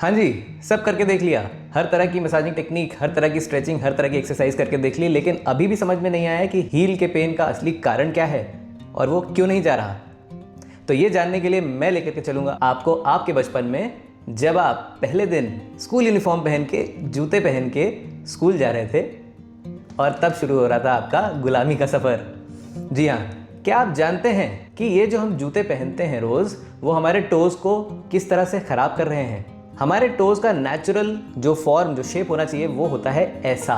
हाँ जी, सब करके देख लिया। हर तरह की मसाजिंग टेक्निक, हर तरह की स्ट्रेचिंग, हर तरह की एक्सरसाइज करके देख ली, लेकिन अभी भी समझ में नहीं आया कि हील के पेन का असली कारण क्या है और वो क्यों नहीं जा रहा। तो ये जानने के लिए मैं लेकर के चलूँगा आपको आपके बचपन में, जब आप पहले दिन स्कूल यूनिफॉर्म पहन के, जूते पहन के स्कूल जा रहे थे और तब शुरू हो रहा था आपका गुलामी का सफ़र। जी हाँ, क्या आप जानते हैं कि ये जो हम जूते पहनते हैं रोज़, वो हमारे टोज़ को किस तरह से ख़राब कर रहे हैं। हमारे टोज़ का नेचुरल जो फॉर्म, जो शेप होना चाहिए वो होता है ऐसा,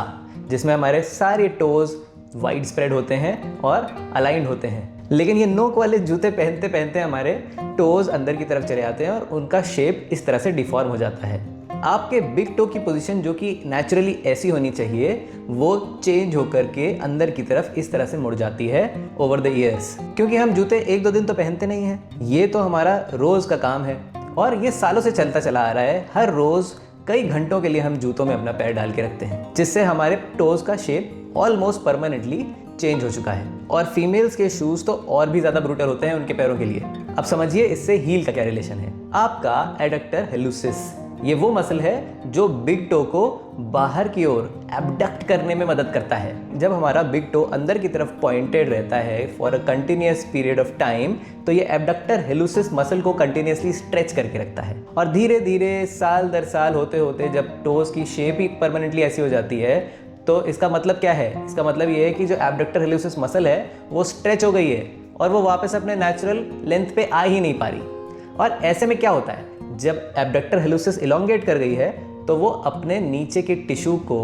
जिसमें हमारे सारे टोज़ वाइड स्प्रेड होते हैं और अलाइंड होते हैं। लेकिन ये नोक वाले जूते पहनते पहनते हमारे टोज़ अंदर की तरफ चले जाते हैं और उनका शेप इस तरह से डिफॉर्म हो जाता है। आपके बिग टो की पोजीशन जो कि नेचुरली ऐसी होनी चाहिए, वो चेंज होकर के अंदर की तरफ इस तरह से मुड़ जाती है ओवर द ईयर्स। क्योंकि हम जूते एक दो दिन तो पहनते नहीं हैं, ये तो हमारा रोज़ का काम है और ये सालों से चलता चला आ रहा है। हर रोज़ कई घंटों के लिए हम जूतों में अपना पैर डाल के रखते हैं, जिससे हमारे टोज़ का शेप ऑलमोस्ट परमानेंटली चेंज हो चुका है। और फीमेल्स के शूज़ तो और भी ज़्यादा ब्रूटल होते हैं उनके पैरों के लिए। अब समझिए इससे हील का क्या रिलेशन है। आपका एडक्टर हेलुसिस, ये वो मसल है जो बिग टो को बाहर की ओर एबडक्ट करने में मदद करता है। जब हमारा बिग टो अंदर की तरफ पॉइंटेड रहता है for a continuous period of time, तो ये एबडक्टर हेलुसिस मसल को कंटिन्यूअसली स्ट्रेच करके रखता है। और धीरे धीरे साल दर साल होते होते जब टोज की शेप ही परमानेंटली ऐसी हो जाती है, तो इसका मतलब क्या है? इसका मतलब ये है कि जो एबडक्टर हेलुसिस मसल है वो स्ट्रेच हो गई है और वो वापस अपने नेचुरल लेंथ पे आ ही नहीं पा रही। और ऐसे में क्या होता है, जब एबडक्टर हेलुसिस इलोंगेट कर गई है तो वो अपने नीचे के टिश्यू को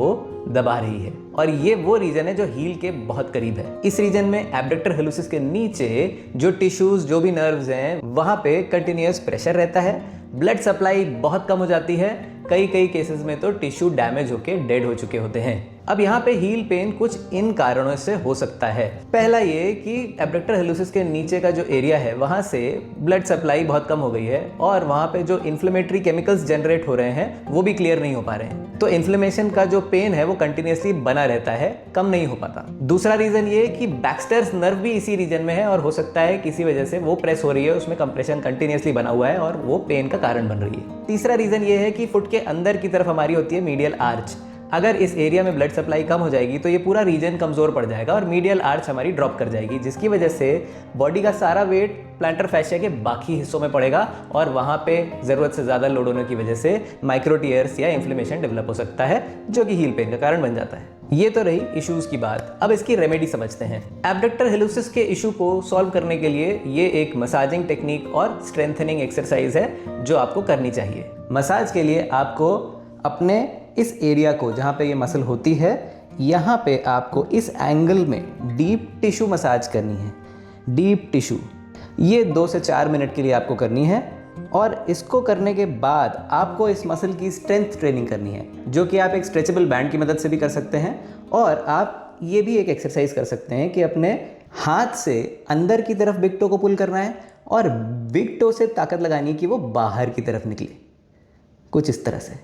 दबा रही है और ये वो रीजन है जो हील के बहुत करीब है। इस रीजन में एबडक्टर हेलुसिस के नीचे जो टिश्यूज, जो भी नर्व्स हैं, वहां पे कंटिन्यूअस प्रेशर रहता है, ब्लड सप्लाई बहुत कम हो जाती है, कई केसेस में तो टिश्यू डैमेज होके डेड हो चुके होते हैं। अब यहाँ पे हील पेन कुछ इन कारणों से हो सकता है। पहला ये कि एबडक्टर हेलुसिस के नीचे का जो एरिया है वहां से ब्लड सप्लाई बहुत कम हो गई है और वहां पे जो इन्फ्लेमेटरी केमिकल्स जनरेट हो रहे हैं वो भी क्लियर नहीं हो पा रहे हैं। तो इन्फ्लेमेशन का जो पेन है वो कंटिन्यूअसली बना रहता है, कम नहीं हो पाता। दूसरा रीजन ये कि बैक्स्टर्स नर्व भी इसी रीजन में है और हो सकता है किसी वजह से वो प्रेस हो रही है, उसमें कंप्रेशन कंटिन्यूअसली बना हुआ है और वो पेन का कारण बन रही है। तीसरा रीजन ये है कि फुट के अंदर की तरफ हमारी होती है मीडियल आर्च। अगर इस एरिया में ब्लड सप्लाई कम हो जाएगी तो ये पूरा रीजन कमज़ोर पड़ जाएगा और मीडियल आर्च हमारी ड्रॉप कर जाएगी, जिसकी वजह से बॉडी का सारा वेट प्लांटर फैशिया के बाकी हिस्सों में पड़ेगा और वहाँ पे ज़रूरत से ज़्यादा लोड होने की वजह से माइक्रो टीयर्स या इन्फ्लेमेशन डेवलप हो सकता है, जो कि हील पेन का कारण बन जाता है। ये तो रही इश्यूज़ की बात। अब इसकी रेमेडी समझते हैं। एबडक्टर हेलुसिस के इशू को सॉल्व करने के लिए ये एक मसाजिंग टेक्निक और स्ट्रेंथनिंग एक्सरसाइज है जो आपको करनी चाहिए। मसाज के लिए आपको अपने इस एरिया को, जहाँ पे ये मसल होती है, यहाँ पे आपको इस एंगल में डीप टिश्यू मसाज करनी है। डीप टिश्यू ये 2 से 4 मिनट के लिए आपको करनी है और इसको करने के बाद आपको इस मसल की स्ट्रेंथ ट्रेनिंग करनी है, जो कि आप एक स्ट्रेचेबल बैंड की मदद से भी कर सकते हैं। और आप ये भी एक एक्सरसाइज कर सकते हैं कि अपने हाथ से अंदर की तरफ बिग टो को पुल करना है और बिग टो से ताकत लगानी है कि वो बाहर की तरफ निकले, कुछ इस तरह से।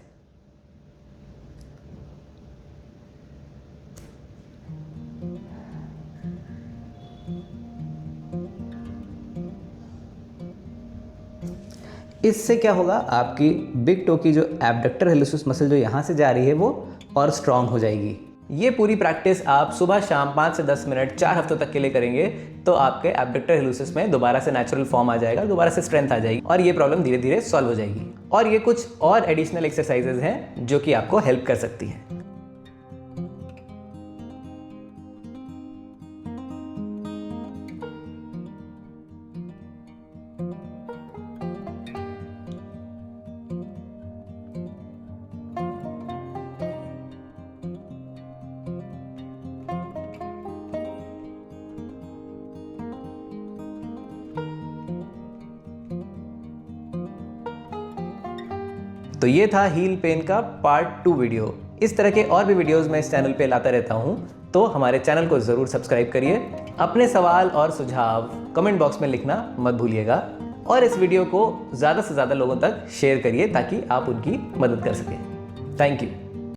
इससे क्या होगा, आपकी बिग टो की जो एबडक्टर हेलुसिस मसल जो यहाँ से जा रही है वो और स्ट्रांग हो जाएगी। ये पूरी प्रैक्टिस आप सुबह शाम 5 से 10 मिनट 4 हफ्तों तक के लिए करेंगे तो आपके एबडक्टर हेलुसिस में दोबारा से नेचुरल फॉर्म आ जाएगा, दोबारा से स्ट्रेंथ आ जाएगी और ये प्रॉब्लम धीरे धीरे सॉल्व हो जाएगी। और ये कुछ और एडिशनल एक्सरसाइजेज हैं जो कि आपको हेल्प कर सकती हैं। तो ये था हील पेन का पार्ट 2 वीडियो। इस तरह के और भी वीडियोस मैं इस चैनल पे लाता रहता हूँ, तो हमारे चैनल को ज़रूर सब्सक्राइब करिए। अपने सवाल और सुझाव कमेंट बॉक्स में लिखना मत भूलिएगा और इस वीडियो को ज़्यादा से ज़्यादा लोगों तक शेयर करिए ताकि आप उनकी मदद कर सकें। Thank you.